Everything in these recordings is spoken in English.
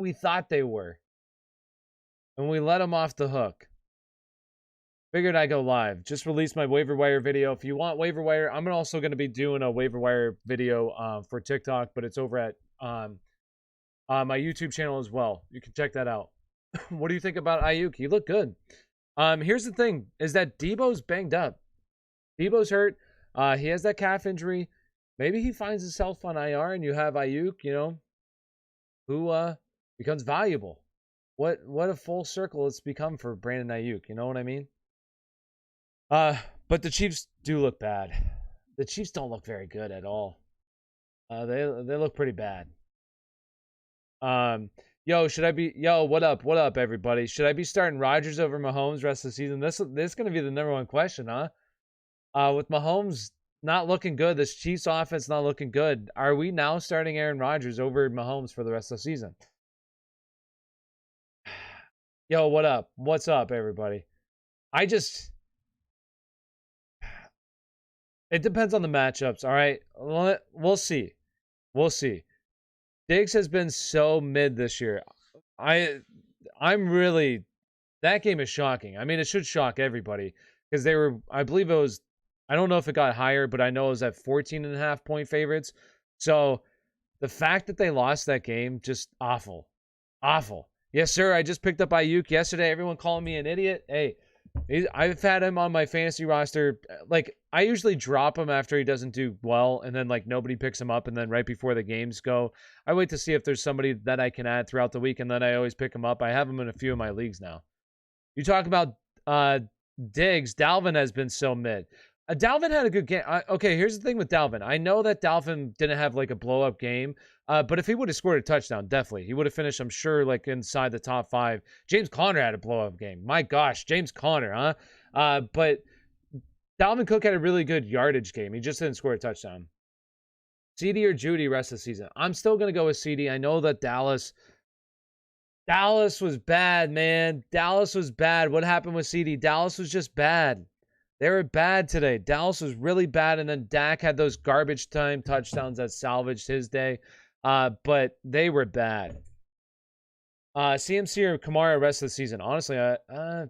we thought they were. And we let them off the hook. Figured I'd go live. Just released my waiver wire video. If you want waiver wire, I'm also going to be doing a waiver wire video for TikTok, but it's over at my YouTube channel as well. You can check that out. What do you think about Nayuk? He looked good. Here's the thing, is that Debo's banged up. Debo's hurt. He has that calf injury. Maybe he finds himself on IR and you have Nayuk, you know, who becomes valuable. What a full circle it's become for Brandon Nayuk. You know what I mean? But the Chiefs do look bad. The Chiefs don't look very good at all. They look pretty bad. What up, everybody? Should I be starting Rodgers over Mahomes rest of the season? This is going to be the number one question, huh? With Mahomes not looking good, this Chiefs offense not looking good, are we now starting Aaron Rodgers over Mahomes for the rest of the season? Yo, what up? What's up, everybody? It depends on the matchups, all right? We'll see. We'll see. Diggs has been so mid this year. That game is shocking. I mean, it should shock everybody because I believe it was, I don't know if it got higher, but I know it was at 14.5 point favorites. So the fact that they lost that game, just awful. Awful. Yes, sir. I just picked up Nayuk yesterday. Everyone calling me an idiot. Hey, I've had him on my fantasy roster. Like, I usually drop him after he doesn't do well, and then, like, nobody picks him up, and then right before the games go, I wait to see if there's somebody that I can add throughout the week, and then I always pick him up. I have him in a few of my leagues now. You talk about Diggs. Dalvin has been so mid. Dalvin had a good game. Okay, here's the thing with Dalvin. I know that Dalvin didn't have, like, a blow-up game, but if he would have scored a touchdown, definitely. He would have finished, I'm sure, like, inside the top 5. James Conner had a blow-up game. My gosh, James Conner, huh? But Dalvin Cook had a really good yardage game. He just didn't score a touchdown. CD or Judy rest of the season? I'm still going to go with CD. I know that Dallas was bad, man. Dallas was bad. What happened with CD? Dallas was just bad. They were bad today. Dallas was really bad, and then Dak had those garbage time touchdowns that salvaged his day. But they were bad. CMC or Kamara rest of the season? Honestly, I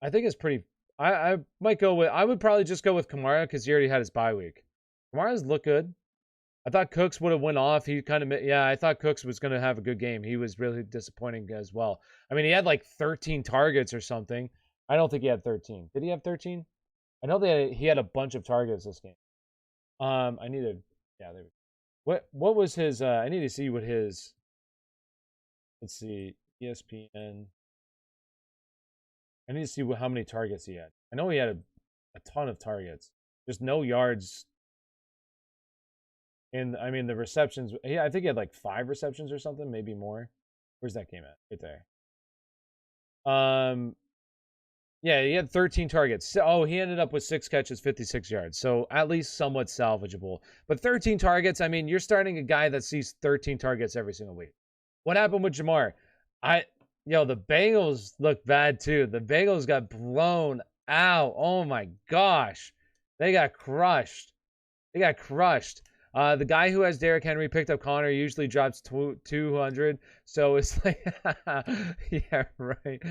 think it's pretty. I might go with. I would probably just go with Kamara because he already had his bye week. Kamara's look good. I thought Cooks would have went off. He kind of, I thought Cooks was going to have a good game. He was really disappointing as well. I mean, he had like 13 targets or something. I don't think he had 13. Did he have 13? I know that he had a bunch of targets this game. What was his, I need to see what his, let's see, ESPN. I need to see how many targets he had. I know he had a ton of targets. Just no yards. And, I mean, the receptions, I think he had like 5 receptions or something, maybe more. Where's that game at? Right there. Yeah, he had 13 targets. Oh, he ended up with 6 catches, 56 yards. So at least somewhat salvageable. But 13 targets, I mean, you're starting a guy that sees 13 targets every single week. What happened with Jamar? The Bengals look bad too. The Bengals got blown out. Oh my gosh. They got crushed. The guy who has Derrick Henry picked up Connor usually drops 200. So it's like, yeah, right.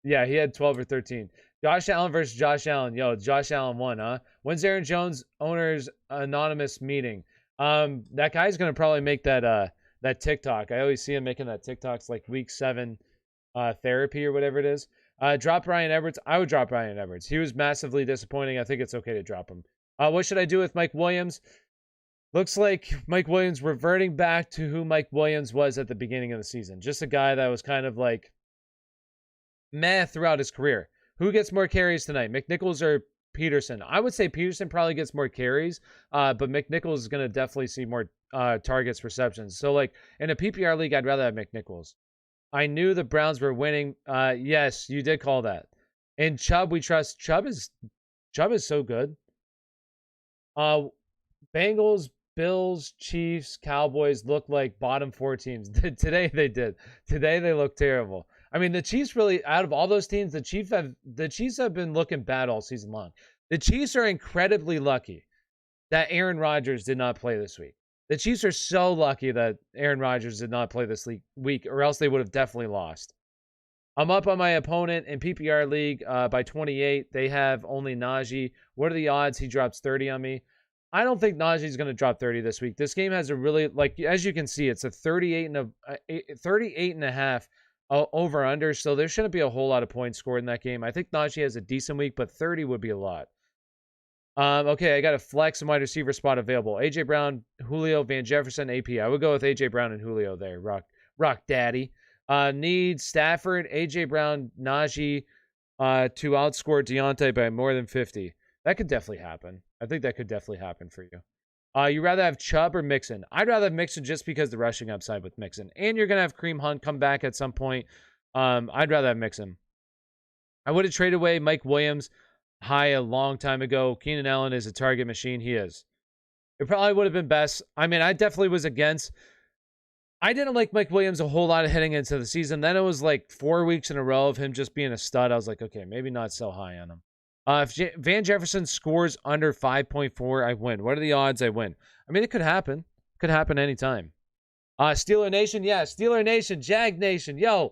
Yeah, he had 12 or 13. Josh Allen versus Josh Allen. Yo, Josh Allen won, huh? When's Aaron Jones owners anonymous meeting? That guy's gonna probably make that TikTok. I always see him making that TikToks like week 7 therapy or whatever it is. Drop Ryan Edwards. I would drop Ryan Edwards. He was massively disappointing. I think it's okay to drop him. What should I do with Mike Williams? Looks like Mike Williams reverting back to who Mike Williams was at the beginning of the season. Just a guy that was kind of like meh throughout his career. Who gets more carries tonight, McNichols or Peterson? I would say Peterson probably gets more carries, but McNichols is going to definitely see more targets, receptions. So, like, in a PPR league, I'd rather have McNichols. I knew the Browns were winning. Yes, you did call that. And Chubb, we trust. Chubb is so good. Bengals, Bills, Chiefs, Cowboys look like bottom 4 teams. Today they did. Today they look terrible. I mean, the Chiefs really, out of all those teams, the Chiefs have been looking bad all season long. The Chiefs are incredibly lucky that Aaron Rodgers did not play this week. The Chiefs are so lucky that Aaron Rodgers did not play this week, or else they would have definitely lost. I'm up on my opponent in PPR League by 28. They have only Najee. What are the odds he drops 30 on me? I don't think Najee's going to drop 30 this week. This game has a really, like, as you can see, it's a 38 and a half over under, so there shouldn't be a whole lot of points scored in that game. I think Najee has a decent week, but 30 would be a lot. Okay, I got a flex and wide receiver spot available. AJ Brown, Julio, Van Jefferson, AP. I would go with AJ Brown and Julio there. Rock daddy. Need Stafford, AJ Brown, Najee to outscore Deontay by more than 50. That could definitely happen. I think that could definitely happen for you. You rather have Chubb or Mixon? I'd rather have Mixon just because the rushing upside with Mixon. And you're going to have Kareem Hunt come back at some point. I'd rather have Mixon. I would have traded away Mike Williams high a long time ago. Keenan Allen is a target machine. He is. It probably would have been best. I mean, I definitely was against. I didn't like Mike Williams a whole lot heading into the season. Then it was like 4 weeks in a row of him just being a stud. I was like, okay, maybe not so high on him. If Van Jefferson scores under 5.4, I win. What are the odds I win? I mean, it could happen. Could happen anytime. Steeler Nation, yeah, Steeler Nation, Jag Nation. Yo,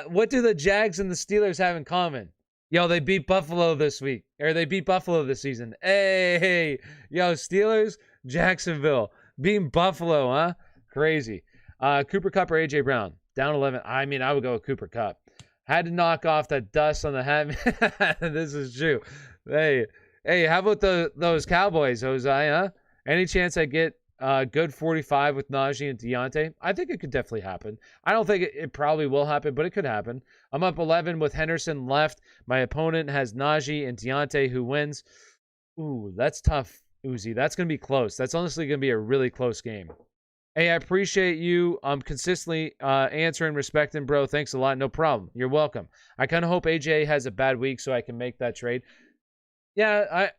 what do the Jags and the Steelers have in common? Yo, they beat Buffalo this week. Or they beat Buffalo this season. Hey. Yo, Steelers, Jacksonville. Beating Buffalo, huh? Crazy. Cooper Kupp or A.J. Brown? Down 11. I mean, I would go with Cooper Kupp. Had to knock off that dust on the hat. This is true. Hey, how about those Cowboys, Jose, huh? Any chance I get good 45 with Najee and Deontay? I think it could definitely happen. I don't think it probably will happen, but it could happen. I'm up 11 with Henderson left. My opponent has Najee and Deontay, who wins. Ooh, that's tough, Uzi. That's going to be close. That's honestly going to be a really close game. Hey, I appreciate you consistently answering, respecting, bro. Thanks a lot. No problem. You're welcome. I kind of hope AJ has a bad week so I can make that trade. Yeah,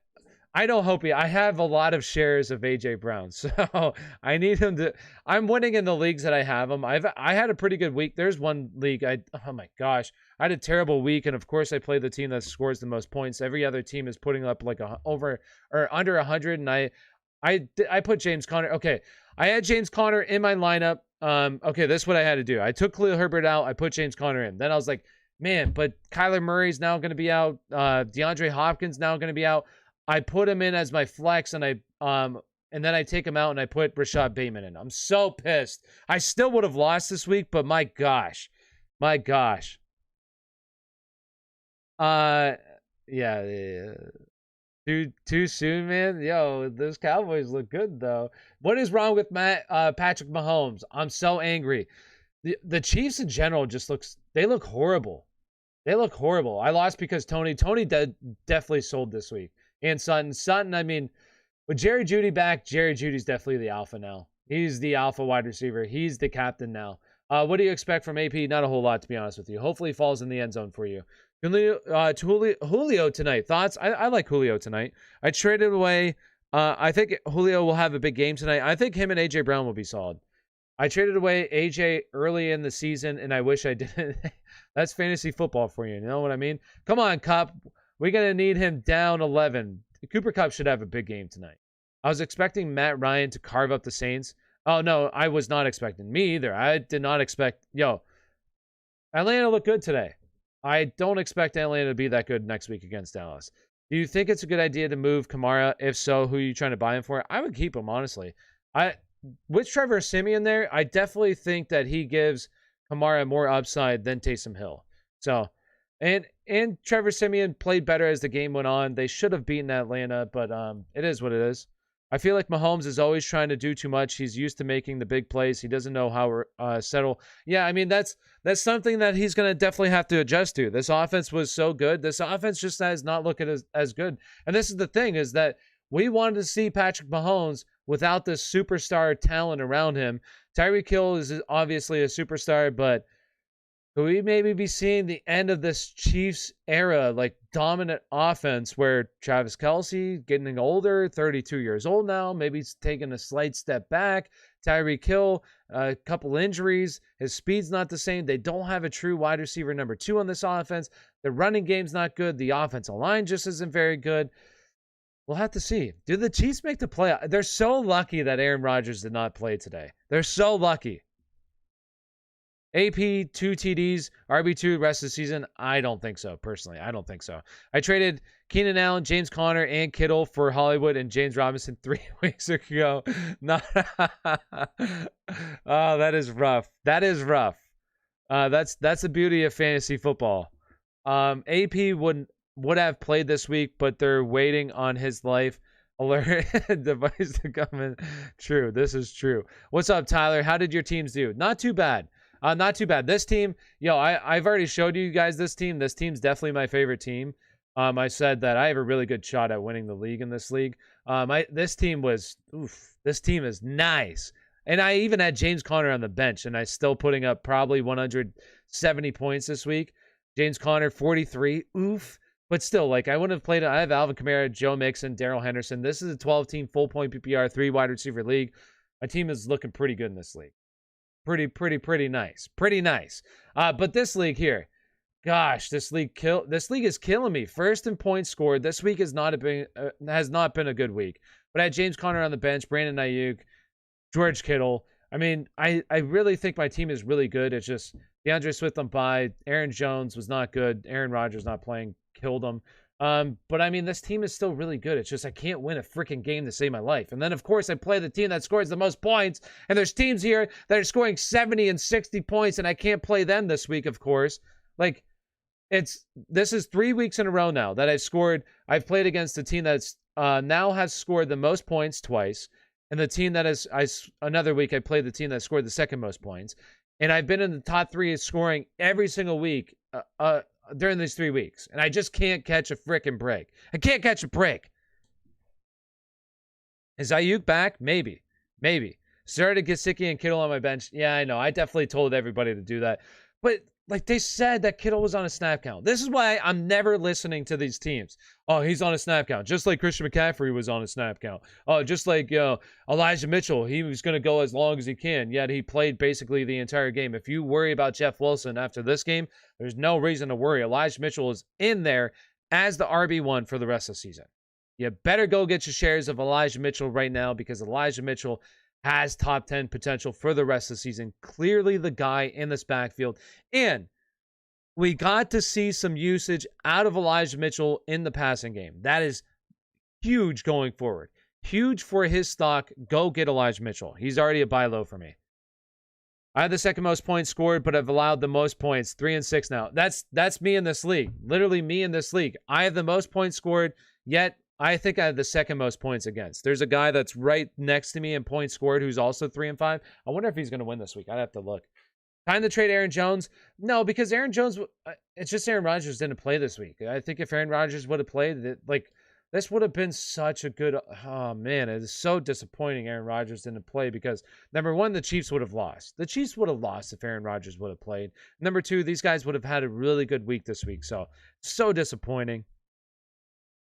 I don't hope I have a lot of shares of AJ Brown, so I need him to. I'm winning in the leagues that I have him. I had a pretty good week. There's one league oh my gosh, I had a terrible week, and of course I play the team that scores the most points. Every other team is putting up like over or under 100, and I put James Conner. Okay, I had James Conner in my lineup. Okay, this is what I had to do. I took Khalil Herbert out. I put James Conner in. Then I was like, man, but Kyler Murray's now going to be out. DeAndre Hopkins now going to be out. I put him in as my flex, and then I take him out and I put Rashad Bateman in. I'm so pissed. I still would have lost this week, but my gosh. Yeah. Too soon, man. Yo, those Cowboys look good though. What is wrong with Patrick Mahomes? I'm so angry. The Chiefs in general they look horrible. They look horrible. I lost because Tony definitely sold this week. And Sutton, I mean, with Jerry Jeudy back, Jerry Judy's definitely the alpha now. He's the alpha wide receiver. He's the captain now. What do you expect from AP? Not a whole lot, to be honest with you. Hopefully he falls in the end zone for you. Julio tonight. Thoughts? I like Julio tonight. I traded away. I think Julio will have a big game tonight. I think him and A.J. Brown will be solid. I traded away A.J. early in the season, and I wish I didn't. That's fantasy football for you. You know what I mean? Come on, Kupp. We're going to need him down 11. Cooper Kupp should have a big game tonight. I was expecting Matt Ryan to carve up the Saints. Oh, no, I was not expecting. Me either. I did not expect. Yo, Atlanta looked good today. I don't expect Atlanta to be that good next week against Dallas. Do you think it's a good idea to move Kamara? If so, who are you trying to buy him for? I would keep him, honestly. With Trevor Siemian there, I definitely think that he gives Kamara more upside than Taysom Hill. So, and Trevor Siemian played better as the game went on. They should have beaten Atlanta, but it is what it is. I feel like Mahomes is always trying to do too much. He's used to making the big plays. He doesn't know how to settle. Yeah, I mean, that's something that he's going to definitely have to adjust to. This offense was so good. This offense just has not looked as good. And this is the thing, is that we wanted to see Patrick Mahomes without this superstar talent around him. Tyreek Hill is obviously a superstar, but could we maybe be seeing the end of this Chiefs era, like dominant offense, where Travis Kelce, getting older, 32 years old now, maybe he's taking a slight step back. Tyreek Hill, a couple injuries. His speed's not the same. They don't have a true wide receiver number 2 on this offense. The running game's not good. The offensive line just isn't very good. We'll have to see. Do the Chiefs make the playoff? They're so lucky that Aaron Rodgers did not play today. They're so lucky. AP, 2 TDs, RB2 rest of the season? I don't think so, personally. I don't think so. I traded Keenan Allen, James Conner, and Kittle for Hollywood and James Robinson 3 weeks ago. Oh, that is rough. That is rough. That's the beauty of fantasy football. AP would have played this week, but they're waiting on his life alert device to come in. True. This is true. What's up, Tyler? How did your teams do? Not too bad. Not too bad. This team, I've already showed you guys this team. This team's definitely my favorite team. I said that I have a really good shot at winning the league in this league. This team is nice. And I even had James Conner on the bench, and I still putting up probably 170 points this week. James Conner, 43. Oof. But still, I wouldn't have played it. I have Alvin Kamara, Joe Mixon, Darrell Henderson. This is a 12-team full-point PPR, 3 wide receiver league. My team is looking pretty good in this league. Pretty nice. Pretty nice. But this league here, gosh, this league is killing me. First in points scored. This week has not been a good week. But I had James Conner on the bench, Brandon Naiyuk, George Kittle. I mean, I really think my team is really good. It's just DeAndre Swift on bye. Aaron Jones was not good. Aaron Rodgers not playing, killed him. But I mean, this team is still really good. It's just I can't win a freaking game to save my life. And then, of course, I play the team that scores the most points. And there's teams here that are scoring 70 and 60 points, and I can't play them this week, of course. This is 3 weeks in a row now that I've played against a team that's now has scored the most points twice. And the team that another week, I played the team that scored the second most points. And I've been in the top 3 scoring every single week during these 3 weeks. And I just can't catch a freaking break. I can't catch a break. Is Nayuk back? Maybe. Started Gesicki and Kittle on my bench. Yeah, I know. I definitely told everybody to do that. But they said that Kittle was on a snap count. This is why I'm never listening to these teams. Oh, he's on a snap count. Just like Christian McCaffrey was on a snap count. Oh, just like Elijah Mitchell. He was going to go as long as he can, yet he played basically the entire game. If you worry about Jeff Wilson after this game, there's no reason to worry. Elijah Mitchell is in there as the RB1 for the rest of the season. You better go get your shares of Elijah Mitchell right now because Elijah Mitchell has top 10 potential for the rest of the season. Clearly the guy in this backfield. And we got to see some usage out of Elijah Mitchell in the passing game. That is huge going forward. Huge for his stock. Go get Elijah Mitchell. He's already a buy low for me. I have the second most points scored, but I've allowed the most points, 3 and 6 now. That's me in this league. Literally me in this league. I have the most points scored, yet I think I have the second most points against. There's a guy that's right next to me in points scored who's also 3 and 5. I wonder if he's going to win this week. I'd have to look. Time to trade Aaron Jones? No, because Aaron Jones, it's just Aaron Rodgers didn't play this week. I think if Aaron Rodgers would have played, this would have been such a good, oh man, it is so disappointing Aaron Rodgers didn't play because, number one, the Chiefs would have lost. The Chiefs would have lost if Aaron Rodgers would have played. Number two, these guys would have had a really good week this week. So disappointing.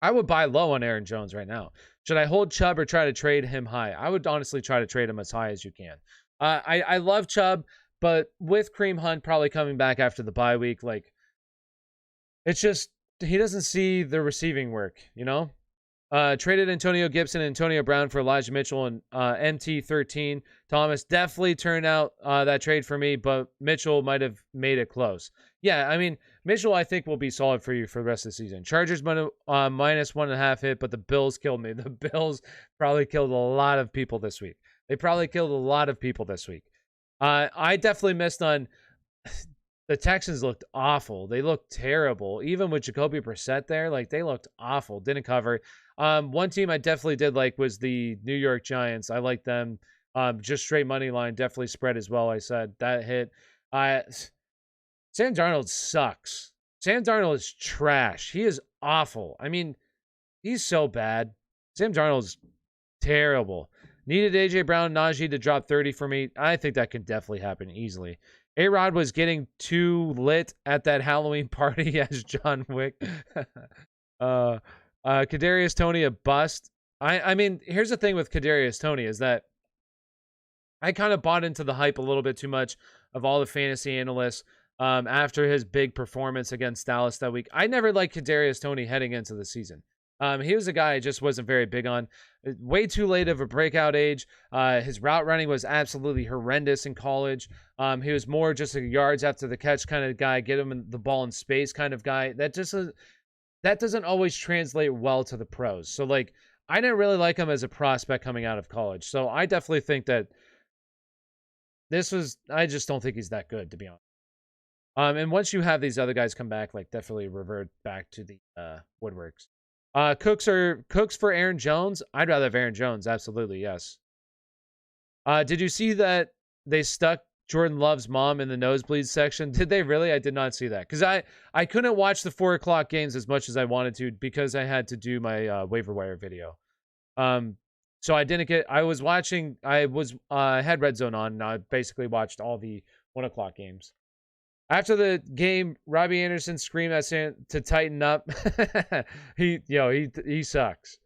I would buy low on Aaron Jones right now. Should I hold Chubb or try to trade him high? I would honestly try to trade him as high as you can. I love Chubb, but with Kareem Hunt probably coming back after the bye week, it's just he doesn't see the receiving work, Traded Antonio Gibson and Antonio Brown for Elijah Mitchell and MT13. Thomas definitely turned out that trade for me, but Mitchell might have made it close. Yeah, I mean, Mitchell, I think, will be solid for you for the rest of the season. Chargers minus 1.5 hit, but the Bills killed me. The Bills probably killed a lot of people this week. I definitely missed on the Texans. Looked awful. They looked terrible. Even with Jacoby Brissett there, they looked awful. Didn't cover. One team I definitely did like was the New York Giants. I like them. Just straight money line, definitely spread as well. I said that hit. Sam Darnold sucks. Sam Darnold is trash. He is awful. I mean, he's so bad. Sam Darnold's terrible. Needed A.J. Brown, Najee to drop 30 for me. I think that can definitely happen easily. A-Rod was getting too lit at that Halloween party as John Wick. Kedarius Tony, a bust. I mean, here's the thing with Kedarius Tony is that I kind of bought into the hype a little bit too much of all the fantasy analysts after his big performance against Dallas that week. I never liked Kedarius Tony heading into the season. He was a guy I just wasn't very big on. Way too late of a breakout age. His route running was absolutely horrendous in college. He was more just a yards after the catch kind of guy, get him the ball in space kind of guy. That doesn't always translate well to the pros. So like, I didn't really like him as a prospect coming out of college. So I definitely think that I just don't think he's that good, to be honest. And once you have these other guys come back, like definitely revert back to the woodworks. Cooks for Aaron Jones. I'd rather have Aaron Jones. Absolutely, yes. Did you see that they stuck Jordan Love's mom in the nosebleed section? Did they really? I did not see that because I couldn't watch the 4 o'clock games as much as I wanted to because I had to do my waiver wire video. So I didn't get. I had Red Zone on, and I basically watched all the 1 o'clock games. After the game, Robbie Anderson screamed at Sam to tighten up. He sucks.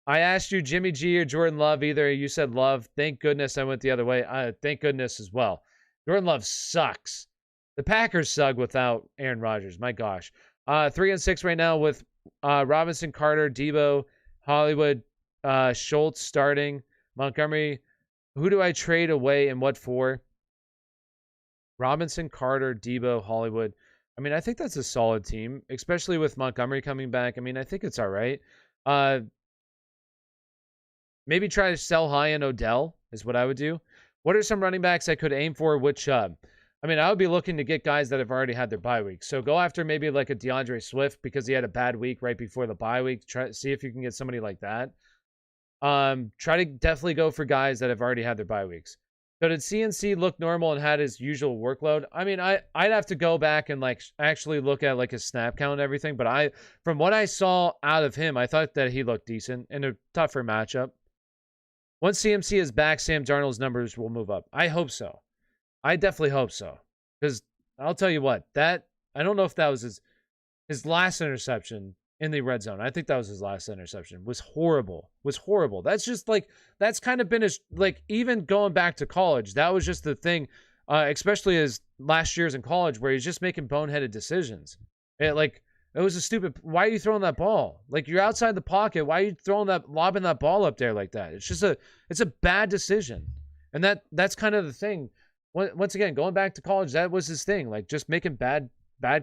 I asked you Jimmy G or Jordan Love either. You said Love. Thank goodness I went the other way. Thank goodness as well. Jordan Love sucks. The Packers suck without Aaron Rodgers. My gosh. 3-6 right now with Robinson, Carter, Debo, Hollywood, Schultz starting, Montgomery. Who do I trade away and what for? Robinson, Carter, Debo, Hollywood. I mean, I think that's a solid team, especially with Montgomery coming back. I mean, I think it's all right. Maybe try to sell high on Odell is what I would do. What are some running backs I could aim for with Chubb? I mean, I would be looking to get guys that have already had their bye week. So go after maybe like a DeAndre Swift because he had a bad week right before the bye week. See if you can get somebody like that. Try to definitely go for guys that have already had their bye weeks. So did CNC look normal and had his usual workload? I mean, I'd have to go back and like actually look at like his snap count and everything. But from what I saw out of him, I thought that he looked decent in a tougher matchup. Once CMC is back, Sam Darnold's numbers will move up. I hope so. I definitely hope so. Because I'll tell you what, I don't know if that was his last interception in the red zone. I think that was his last interception. Was horrible. That's just like, that's kind of been his, like, even going back to college, that was just the thing, especially his last years in college where he's just making boneheaded decisions. It was a stupid, why are you throwing that ball? Like, you're outside the pocket. Why are you lobbing that ball up there like that? It's a bad decision. And that's kind of the thing. Once again, going back to college, that was his thing. Like, just making bad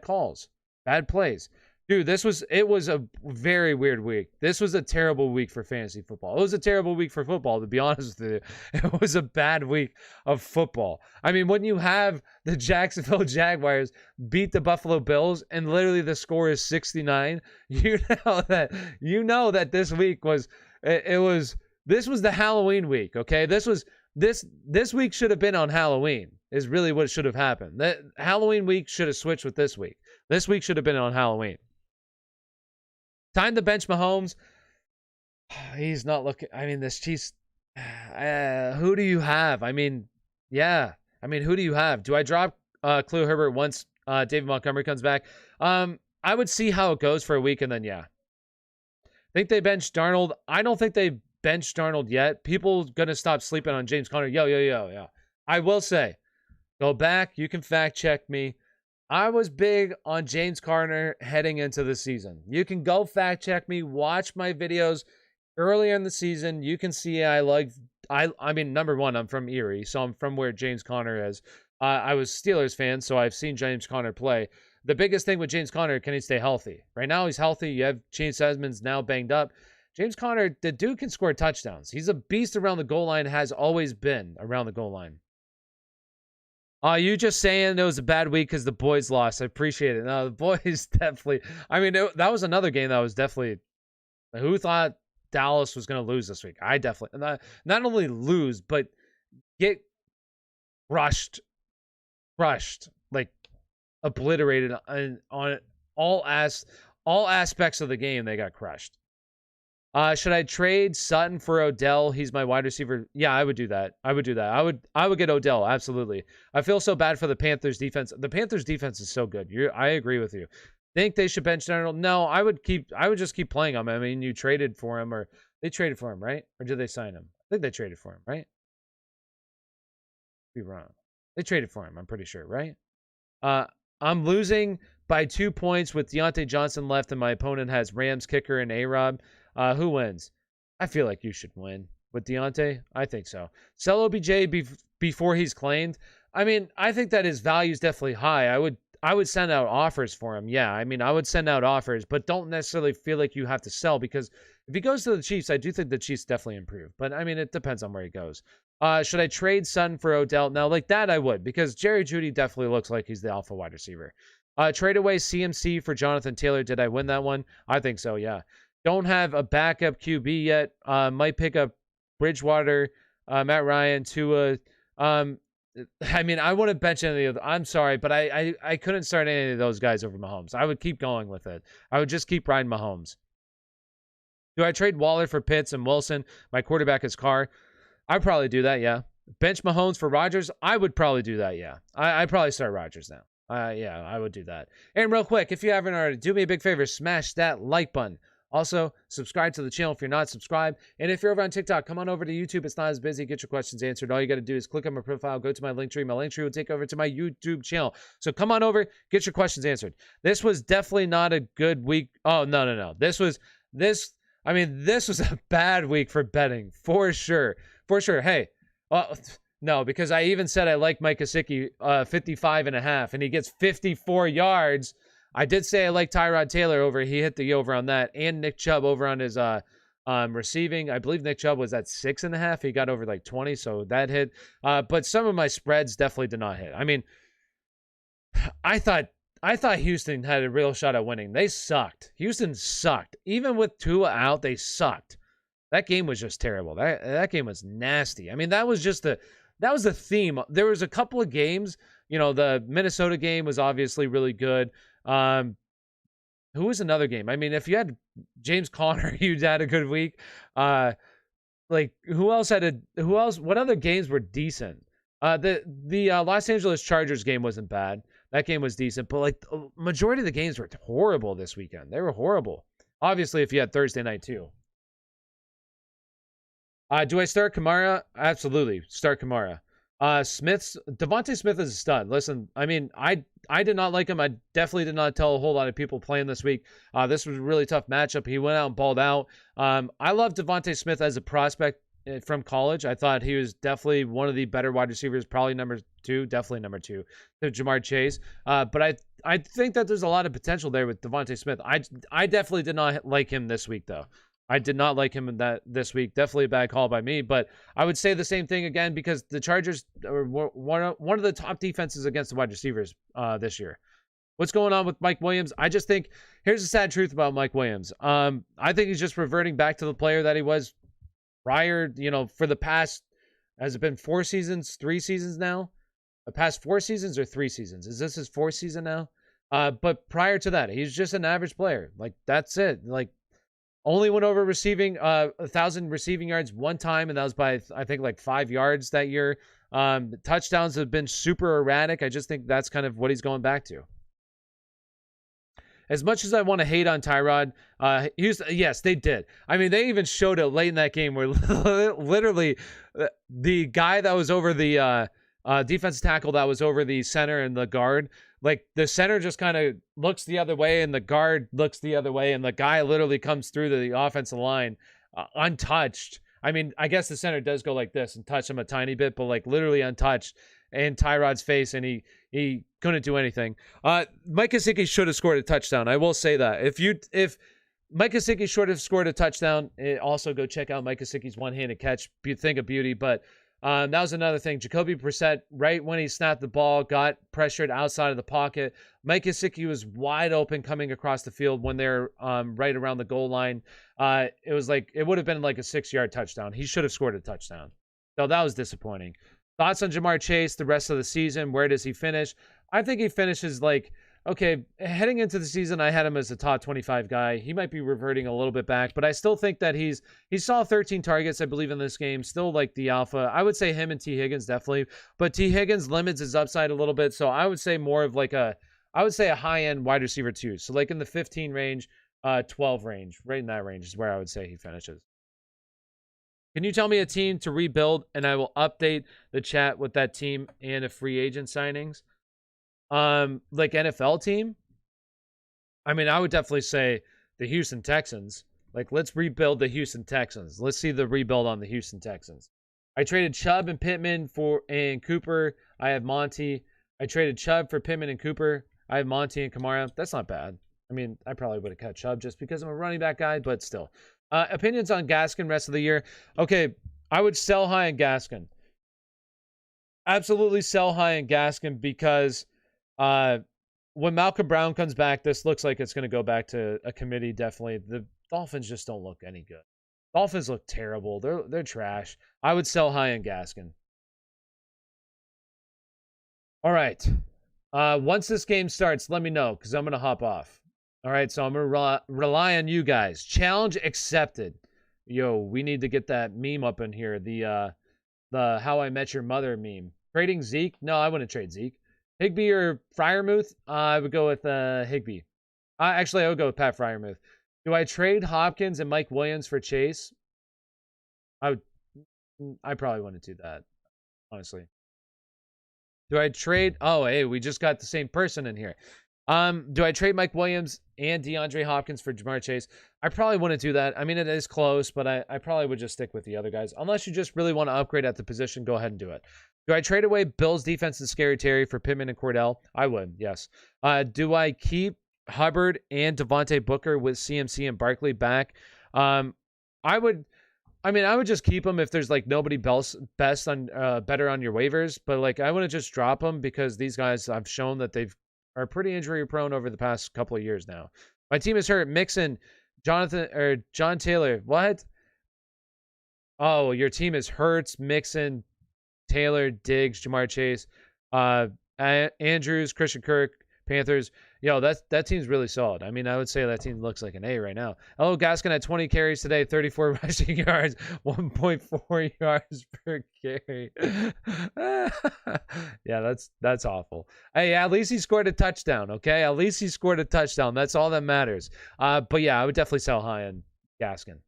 calls, bad plays. Dude, it was a very weird week. This was a terrible week for fantasy football. It was a terrible week for football, to be honest with you. It was a bad week of football. I mean, when you have the Jacksonville Jaguars beat the Buffalo Bills and literally the score is 69, you know that this week was the Halloween week, okay? This week should have been on Halloween, is really what should have happened. That Halloween week should have switched with this week. This week should have been on Halloween. Time to bench Mahomes. He's not looking. I mean, this Chiefs. Who do you have? I mean, yeah. I mean, who do you have? Do I drop Khalil Herbert once David Montgomery comes back? I would see how it goes for a week and then, yeah. Think they benched Darnold? I don't think they benched Darnold yet. People gonna stop sleeping on James Conner. Yo. I will say, go back. You can fact check me. I was big on James Conner heading into the season. You can go fact check me, watch my videos earlier in the season. You can see I mean, number one, I'm from Erie, so I'm from where James Conner is. I was Steelers fan, so I've seen James Conner play. The biggest thing with James Conner, can he stay healthy? Right now he's healthy. You have Chase Edmonds now banged up. James Conner, the dude can score touchdowns. He's a beast around the goal line, has always been around the goal line. You just saying it was a bad week because the boys lost. I appreciate it. No, the boys definitely. I mean, that was another game that was definitely. Who thought Dallas was going to lose this week? I definitely not only lose, but get crushed, like obliterated on all aspects of the game. They got crushed. Should I trade Sutton for Odell? He's my wide receiver. Yeah, I would do that. I would get Odell. Absolutely. I feel so bad for the Panthers defense. The Panthers defense is so good. I agree with you. Think they should bench Darnold? No, I would just keep playing him. I mean, you traded for him, or they traded for him, right? Or did they sign him? I think they traded for him, right? Be wrong. They traded for him, I'm pretty sure, right? I'm losing by 2 points with Deontay Johnson left, and my opponent has Rams kicker and A-Rob. Who wins? I feel like you should win with Deontay. I think so. Sell OBJ before he's claimed. I mean, I think that his value is definitely high. I would send out offers for him. Yeah, I mean, I would send out offers, but don't necessarily feel like you have to sell, because if he goes to the Chiefs, I do think the Chiefs definitely improve. But, I mean, it depends on where he goes. Should I trade Sutton for Odell? Now, like that, I would, because Jerry Jeudy definitely looks like he's the alpha wide receiver. Trade away CMC for Jonathan Taylor. Did I win that one? I think so, yeah. Don't have a backup QB yet. Might pick up Bridgewater, Matt Ryan, Tua. I mean, I wouldn't bench any of them. I'm sorry, but I couldn't start any of those guys over Mahomes. I would keep going with it. I would just keep riding Mahomes. Do I trade Waller for Pitts and Wilson? My quarterback is Carr. I'd probably do that, yeah. Bench Mahomes for Rodgers? I would probably do that, yeah. I'd probably start Rodgers now. Yeah, I would do that. And real quick, if you haven't already, do me a big favor, smash that like button. Also, subscribe to the channel if you're not subscribed. And if you're over on TikTok, come on over to YouTube. It's not as busy. Get your questions answered. All you got to do is click on my profile, go to my link tree. My link tree will take over to my YouTube channel. So come on over, get your questions answered. This was definitely not a good week. Oh, no. This was a bad week for betting, for sure. For sure. Hey, no, because I even said I like Mike Gesicki 55.5, and he gets 54 yards. I did say I like Tyrod Taylor over. He hit the over on that, and Nick Chubb over on his receiving. I believe Nick Chubb was at 6.5. He got over like 20, so that hit. But some of my spreads definitely did not hit. I mean, I thought Houston had a real shot at winning. They sucked. Houston sucked. Even with Tua out, they sucked. That game was just terrible. That game was nasty. I mean, that was the theme. There was a couple of games. You know, the Minnesota game was obviously really good. Who was another game? I mean, if you had James Conner, you'd had a good week. Like who else? What other games were decent? The Los Angeles Chargers game wasn't bad. That game was decent, but like the majority of the games were horrible this weekend. They were horrible. Obviously, if you had Thursday night too. Do I start Kamara? Absolutely, start Kamara. Devontae Smith is a stud. Listen, I mean, I did not like him. I definitely did not tell a whole lot of people playing this week. This was a really tough matchup. He went out and balled out. I love Devontae Smith as a prospect from college. I thought he was definitely one of the better wide receivers, probably number 2, definitely number 2 to Jamar Chase. But I think that there's a lot of potential there with Devontae Smith. I definitely did not like him this week, though. I did not like him in this week. Definitely a bad call by me, but I would say the same thing again because the Chargers are one of the top defenses against the wide receivers this year. What's going on with Mike Williams? I just think here's the sad truth about Mike Williams. I think he's just reverting back to the player that he was prior, for the past, has it been 4 seasons, 3 seasons now? The past 4 seasons or 3 seasons? Is this his 4th season now? But prior to that, he's just an average player. Like, that's it. Like, only went over receiving 1,000 receiving yards one time, and that was by, I think, like 5 yards that year. The touchdowns have been super erratic. I just think that's kind of what he's going back to. As much as I want to hate on Tyrod, yes, they did. I mean, they even showed it late in that game where literally the guy that was over the defensive tackle that was over the center and the guard, like the center just kind of looks the other way and the guard looks the other way and the guy literally comes through to the offensive line untouched. I mean, I guess the center does go like this and touch him a tiny bit, but like literally untouched in Tyrod's face, and he couldn't do anything. Mike Gesicki should have scored a touchdown. I will say that. If Mike Gesicki should have scored a touchdown, also go check out Mike Gesicki's one-handed catch. Think of beauty, but that was another thing. Jacoby Brissett, right when he snapped the ball, got pressured outside of the pocket. Mike Gesicki was wide open coming across the field when they're right around the goal line. It was like, it would have been like a 6-yard touchdown. He should have scored a touchdown. So that was disappointing. Thoughts on Jamar Chase the rest of the season? Where does he finish? I think he finishes like, okay, heading into the season, I had him as a top 25 guy. He might be reverting a little bit back, but I still think that he saw 13 targets, I believe, in this game. Still like the alpha. I would say him and T. Higgins definitely, but T. Higgins limits his upside a little bit. So I would say more of like a high-end wide receiver too. So like in the 15 range, 12 range, right in that range is where I would say he finishes. Can you tell me a team to rebuild, and I will update the chat with that team and a free agent signings? Like NFL team? I mean, I would definitely say the Houston Texans. Like, let's rebuild the Houston Texans. Let's see the rebuild on the Houston Texans. I traded Chubb and Pittman and Cooper. I have Monty. I traded Chubb for Pittman and Cooper. I have Monty and Kamara. That's not bad. I mean, I probably would have cut Chubb just because I'm a running back guy, but still. Opinions on Gaskin rest of the year. Okay, I would sell high on Gaskin. Absolutely sell high on Gaskin because when Malcolm Brown comes back, this looks like it's going to go back to a committee, definitely. The Dolphins just don't look any good. Dolphins look terrible. They're trash. I would sell high on Gaskin. All right. Once this game starts, let me know because I'm going to hop off. All right, so I'm going to rely on you guys. Challenge accepted. Yo, we need to get that meme up in here. The How I Met Your Mother meme. Trading Zeke? No, I wouldn't trade Zeke. Higbee or Freiermuth? I would go with Higbee. Actually, I would go with Pat Freiermuth. Do I trade Hopkins and Mike Williams for Chase? I probably wouldn't do that, honestly. Do I trade? Oh, hey, we just got the same person in here. Do I trade Mike Williams and DeAndre Hopkins for Jamar Chase? I probably wouldn't do that. I mean, it is close, but I probably would just stick with the other guys. Unless you just really want to upgrade at the position, go ahead and do it. Do I trade away Bills defense and Scary Terry for Pittman and Cordell? I would, yes. Do I keep Hubbard and Devontae Booker with CMC and Barkley back? I would just keep them if there's like nobody better on your waivers, but like I wouldn't just drop them because these guys I've shown that are pretty injury prone over the past couple of years now. My team is hurt. Mixon, John Taylor. What? Oh, your team is Hurts, Mixon, Taylor, Diggs, Jamar Chase, Andrews, Christian Kirk, Panthers. Yo, that team's really solid. I mean, I would say that team looks like an A right now. Hello, Gaskin had 20 carries today, 34 rushing yards, 1.4 yards per carry. Yeah, that's awful. Hey, at least he scored a touchdown, okay? At least he scored a touchdown. That's all that matters. But yeah, I would definitely sell high on Gaskin.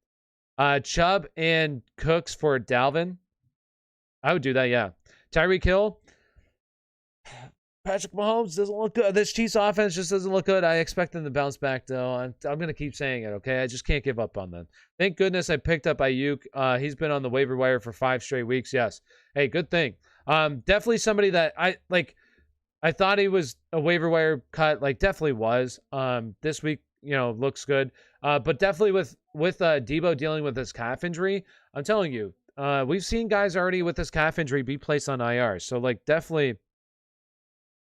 Chubb and Cooks for Dalvin. I would do that, yeah. Tyreek Hill. Patrick Mahomes doesn't look good. This Chiefs offense just doesn't look good. I expect them to bounce back, though. I'm going to keep saying it, okay? I just can't give up on them. Thank goodness I picked up Nayuk. He's been on the waiver wire for 5 straight weeks. Yes. Hey, good thing. Definitely somebody that I thought he was a waiver wire cut. Like, definitely was. This week, looks good. But definitely with Debo dealing with his calf injury, I'm telling you, we've seen guys already with this calf injury be placed on IR. So, like, definitely...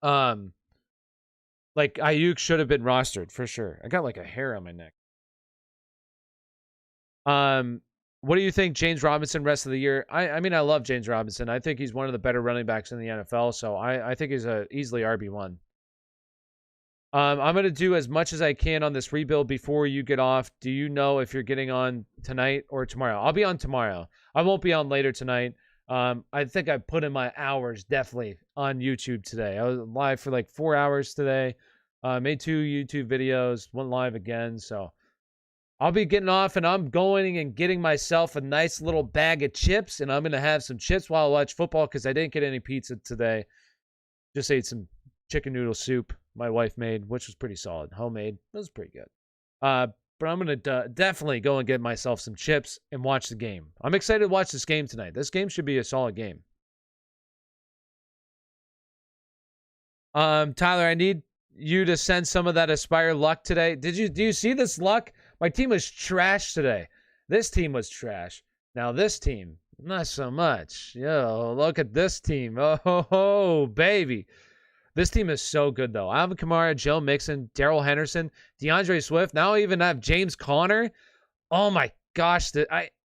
like Nayuk should have been rostered for sure. I got like a hair on my neck. What do you think, James Robinson, rest of the year? I mean, I love James Robinson. I think he's one of the better running backs in the NFL. So I think he's easily RB1. I'm going to do as much as I can on this rebuild before you get off. Do you know if you're getting on tonight or tomorrow? I'll be on tomorrow. I won't be on later tonight. I think I put in my hours definitely on YouTube today. I was live for like 4 hours today. Made 2 YouTube videos, went live again. So I'll be getting off and I'm going and getting myself a nice little bag of chips. And I'm going to have some chips while I watch football because I didn't get any pizza today. Just ate some chicken noodle soup my wife made, which was pretty solid. Homemade. It was pretty good. But I'm going to definitely go and get myself some chips and watch the game. I'm excited to watch this game tonight. This game should be a solid game. Tyler, I need you to send some of that Aspire luck today. Do you see this luck? My team was trash today. This team was trash. Now this team, not so much. Yo, look at this team. Oh, baby. This team is so good, though. Alvin Kamara, Joe Mixon, Darrell Henderson, DeAndre Swift. Now I even have James Conner. Oh, my gosh.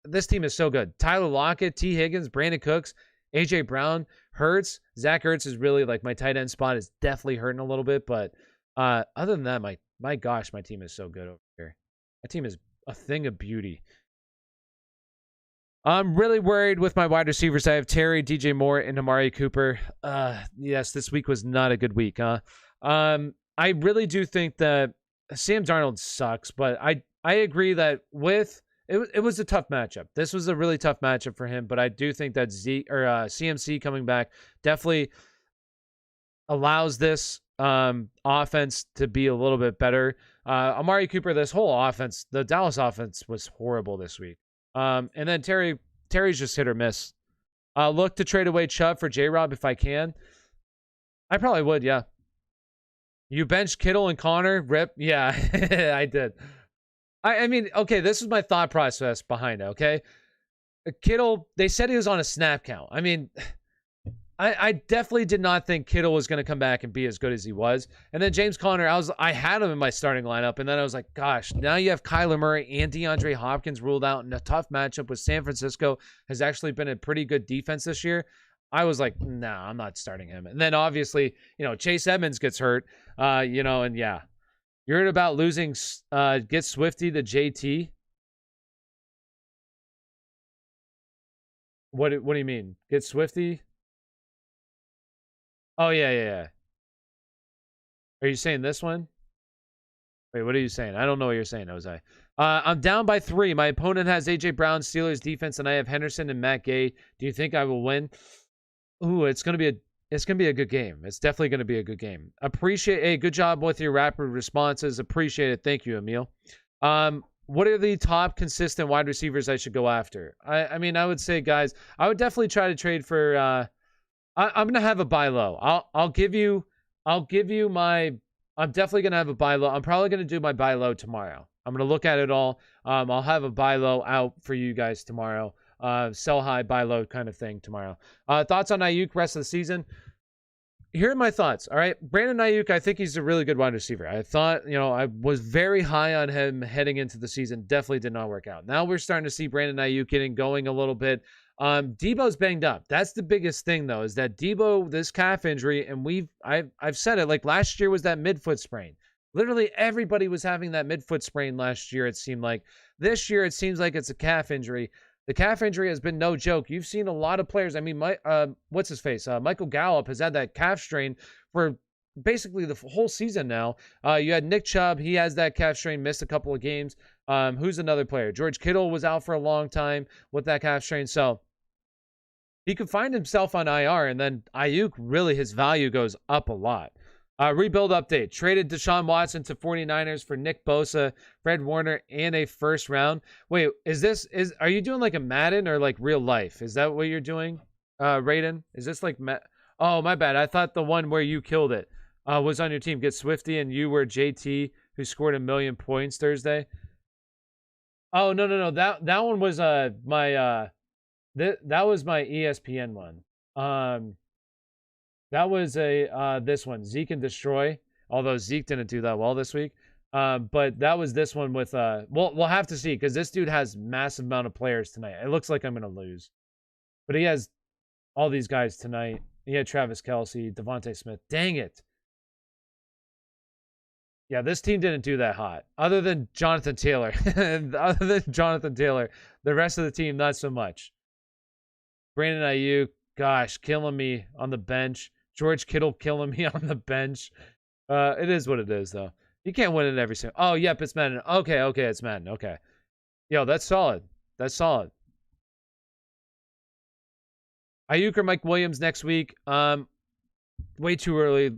This team is so good. Tyler Lockett, T. Higgins, Brandon Cooks, A.J. Brown, Hurts. Zach Ertz is really, like, my tight end spot is definitely hurting a little bit. But other than that, my gosh, my team is so good over here. My team is a thing of beauty. I'm really worried with my wide receivers. I have Terry, DJ Moore, and Amari Cooper. Yes, this week was not a good week, huh? I really do think that Sam Darnold sucks, but I agree that it was a tough matchup. This was a really tough matchup for him, but I do think that CMC coming back definitely allows this offense to be a little bit better. Amari Cooper, this whole offense, the Dallas offense was horrible this week. And then Terry's just hit or miss. Look to trade away Chubb for J-Rob if I can. I probably would, yeah. You benched Kittle and Connor? Rip? Yeah, I did. I mean, okay, this is my thought process behind it, okay? Kittle, they said he was on a snap count. I mean, I definitely did not think Kittle was going to come back and be as good as he was. And then James Conner, I had him in my starting lineup, and then I was like, gosh, now you have Kyler Murray and DeAndre Hopkins ruled out in a tough matchup with San Francisco. Has actually been a pretty good defense this year. I was like, nah, I'm not starting him. And then obviously, Chase Edmonds gets hurt, and yeah. You're heard about losing Get Swifty to JT? What do you mean? Get Swifty? Oh, yeah. Are you saying this one? Wait, what are you saying? I don't know what you're saying, Jose. I'm down by 3. My opponent has A.J. Brown, Steelers defense, and I have Henderson and Matt Gay. Do you think I will win? Ooh, it's gonna be a good game. It's definitely gonna be a good game. Hey, good job with your rapid responses. Appreciate it. Thank you, Emil. What are the top consistent wide receivers I should go after? I mean, I would say, guys, I would definitely try to trade for. I'm gonna have a buy low. I'll give you my. I'm definitely gonna have a buy low. I'm probably gonna do my buy low tomorrow. I'm gonna look at it all. I'll have a buy low out for you guys tomorrow. Sell high, buy low kind of thing tomorrow. Thoughts on Nayuk rest of the season? Here are my thoughts. All right, Brandon Nayuk, I think he's a really good wide receiver. I thought, I was very high on him heading into the season. Definitely did not work out. Now we're starting to see Brandon Nayuk getting going a little bit. Debo's banged up. That's the biggest thing, though, is that Debo, this calf injury, and I've said it, like last year was that midfoot sprain. Literally everybody was having that midfoot sprain last year, it seemed like. This year, it seems like it's a calf injury. The calf injury has been no joke. You've seen a lot of players. I mean, what's his face? Michael Gallup has had that calf strain for basically the whole season now. You had Nick Chubb. He has that calf strain, missed a couple of games. Who's another player? George Kittle was out for a long time with that calf strain. So he could find himself on IR, and then Ayuk, really, his value goes up a lot. Rebuild update. Traded Deshaun Watson to 49ers for Nick Bosa, Fred Warner, and a first round. Wait, are you doing like a Madden or like real life? Is that what you're doing, Raiden? Is this like Oh, my bad. I thought the one where you killed it was on your team. Get Swifty, and you were JT, who scored 1 million points Thursday. Oh, no. That one was my that was my ESPN one. That was this one, Zeke and Destroy. Although Zeke didn't do that well this week, but that was this one with we'll have to see, because this dude has massive amount of players tonight. It looks like I'm gonna lose, but he has all these guys tonight. He had Travis Kelce, Devontae Smith. Dang it! Yeah, this team didn't do that hot. Other than Jonathan Taylor, the rest of the team not so much. Brandon Ayuk, gosh, killing me on the bench. George Kittle killing me on the bench. It is what it is, though. You can't win it every single. Oh, yep, it's Madden. Okay, it's Madden. Okay. Yo, that's solid. That's solid. Ayuk or Mike Williams next week. Way too early.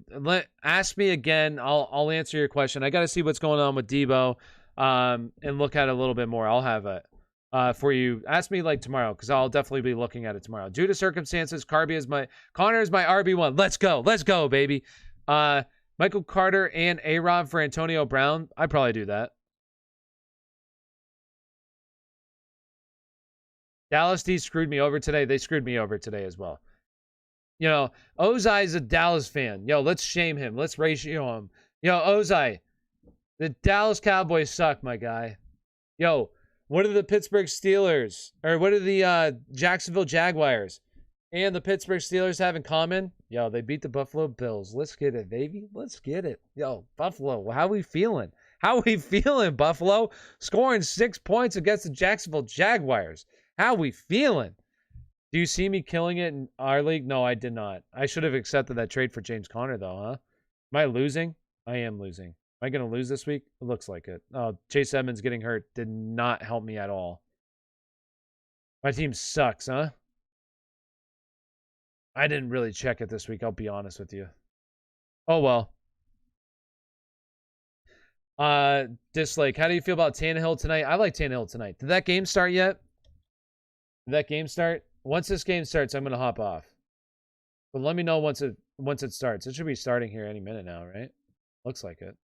Ask me again. I'll answer your question. I got to see what's going on with Debo, and look at it a little bit more. I'll have it for you. Ask me like tomorrow, because I'll definitely be looking at it tomorrow. Due to circumstances, Connor is my RB1. Let's go, baby. Michael Carter and A-Rob for Antonio Brown. I'd probably do that. Dallas D screwed me over today. They screwed me over today as well. Ozai's a Dallas fan. Yo, let's shame him. Let's ratio him. Yo, Ozai, the Dallas Cowboys suck, my guy. Yo, what are the Pittsburgh Steelers, or what are the Jacksonville Jaguars and the Pittsburgh Steelers have in common? Yo, they beat the Buffalo Bills. Let's get it, baby. Let's get it. Yo, Buffalo, how we feeling? Buffalo? Scoring 6 points against the Jacksonville Jaguars. How we feeling? Do you see me killing it in our league? No, I did not. I should have accepted that trade for James Conner, though, huh? Am I losing? I am losing. Am I going to lose this week? It looks like it. Oh, Chase Edmonds getting hurt did not help me at all. My team sucks, huh? I didn't really check it this week, I'll be honest with you. Oh, well. Dislike. How do you feel about Tannehill tonight? I like Tannehill tonight. Did that game start yet? Did that game start? Once this game starts, I'm gonna hop off. But let me know once it starts. It should be starting here any minute now, right? Looks like it.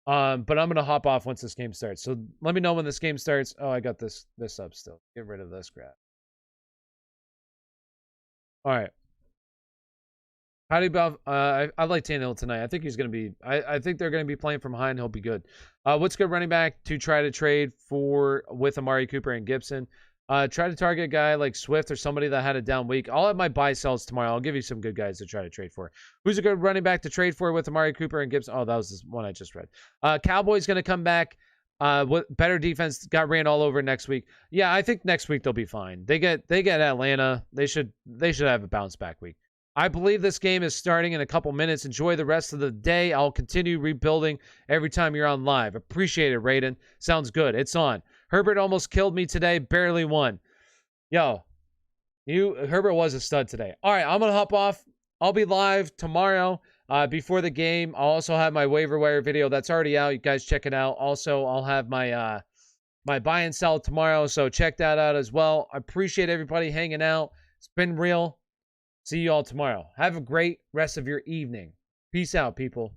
But I'm gonna hop off once this game starts. So let me know when this game starts. Oh, I got this up still. Get rid of this crap. All right. How do you about? I like Tannehill tonight. I think he's gonna be. I think they're gonna be playing from high, and he'll be good. What's good running back to try to trade for with Amari Cooper and Gibson? Try to target a guy like Swift or somebody that had a down week. I'll have my buy sells tomorrow. I'll give you some good guys to try to trade for. Who's a good running back to trade for with Amari Cooper and Gibson? Oh, that was the one I just read. Cowboys gonna come back. What better defense got ran all over next week? Yeah, I think next week they'll be fine. They get Atlanta. They should have a bounce back week. I believe this game is starting in a couple minutes. Enjoy the rest of the day. I'll continue rebuilding every time you're on live. Appreciate it, Raiden. Sounds good. It's on. Herbert almost killed me today. Barely won. Yo, Herbert was a stud today. All right, I'm going to hop off. I'll be live tomorrow before the game. I'll also have my waiver wire video. That's already out. You guys check it out. Also, I'll have my my buy and sell tomorrow. So check that out as well. I appreciate everybody hanging out. It's been real. See you all tomorrow. Have a great rest of your evening. Peace out, people.